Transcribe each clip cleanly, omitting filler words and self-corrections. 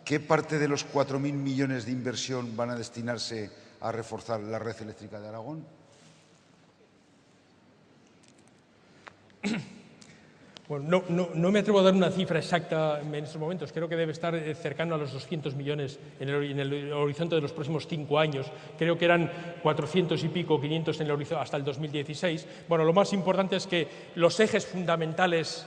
¿qué parte de los 4.000 millones de inversión van a destinarse a reforzar la red eléctrica de Aragón? Bueno, no me atrevo a dar una cifra exacta en estos momentos. Creo que debe estar cercano a los 200 millones en el horizonte de los próximos 5 años. Creo que eran 400 y pico, 500 en el horizonte hasta el 2016. Bueno, lo más importante es que los ejes fundamentales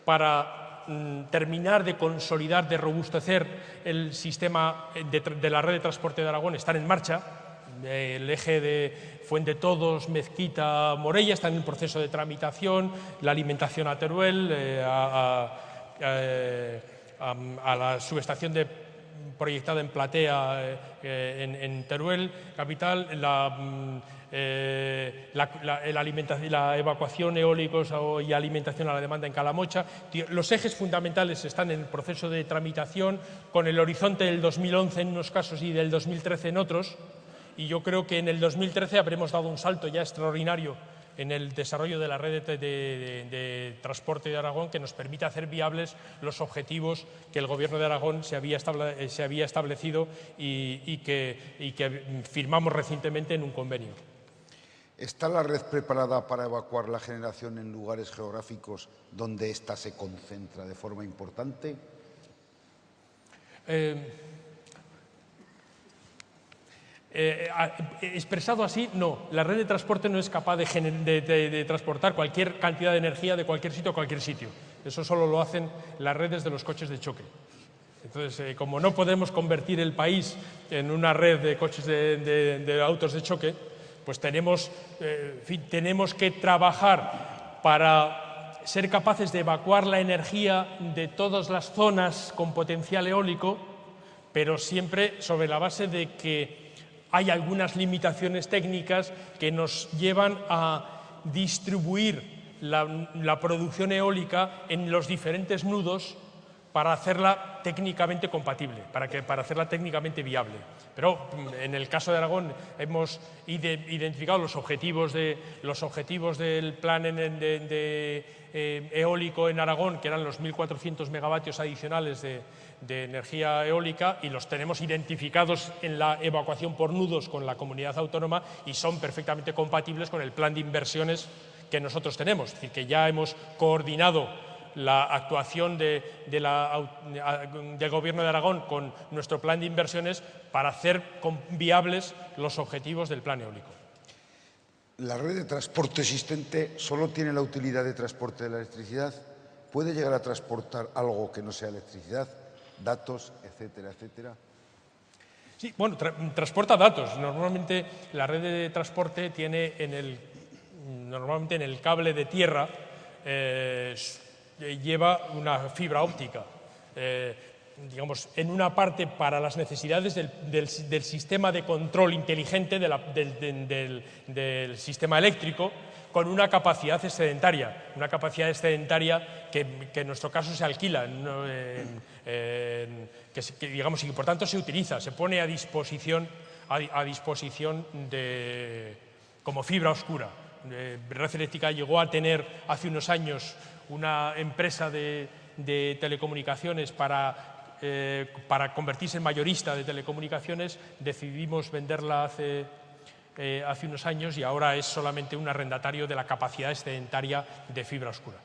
para terminar de consolidar, de robustecer el sistema de la red de transporte de Aragón están en marcha. El eje de Fuendetodos, Mezquita, Morella está en el proceso de tramitación, la alimentación a Teruel, a la subestación proyectada en Platea, en Teruel, capital, la evacuación eólicos y alimentación a la demanda en Calamocha. Los ejes fundamentales están en el proceso de tramitación, con el horizonte del 2011 en unos casos y del 2013 en otros. Y yo creo que en el 2013 habremos dado un salto ya extraordinario en el desarrollo de la red de transporte de Aragón, que nos permite hacer viables los objetivos que el Gobierno de Aragón se había establecido y que firmamos recientemente en un convenio. ¿Está la red preparada para evacuar la generación en lugares geográficos donde ésta se concentra de forma importante? Expresado así, no. La red de transporte no es capaz de transportar cualquier cantidad de energía de cualquier sitio a cualquier sitio. Eso solo lo hacen las redes de los coches de choque. Entonces, como no podemos convertir el país en una red de coches de autos de choque, pues tenemos que trabajar para ser capaces de evacuar la energía de todas las zonas con potencial eólico, pero siempre sobre la base de que hay algunas limitaciones técnicas que nos llevan a distribuir la producción eólica en los diferentes nudos para hacerla técnicamente compatible, para hacerla técnicamente viable. Pero en el caso de Aragón hemos identificado los objetivos del plan eólico en Aragón, que eran los 1.400 megavatios adicionales de energía eólica, y los tenemos identificados en la evacuación por nudos con la comunidad autónoma y son perfectamente compatibles con el plan de inversiones que nosotros tenemos. Es decir, que ya hemos coordinado la actuación del Gobierno de Aragón con nuestro plan de inversiones para hacer viables los objetivos del plan eólico. ¿La red de transporte existente solo tiene la utilidad de transporte de la electricidad? ¿Puede llegar a transportar algo que no sea electricidad? Datos, etcétera, etcétera. Sí, bueno, transporta datos. Normalmente la red de transporte tiene normalmente en el cable de tierra lleva una fibra óptica. Digamos, en una parte para las necesidades del sistema de control inteligente del sistema eléctrico, con una capacidad excedentaria que en nuestro caso se alquila, digamos, y que por tanto se utiliza, se pone a disposición como fibra oscura. Red Eléctrica llegó a tener hace unos años una empresa de telecomunicaciones para convertirse en mayorista de telecomunicaciones. Decidimos venderla hace unos años y ahora es solamente un arrendatario de la capacidad excedentaria de fibra oscura.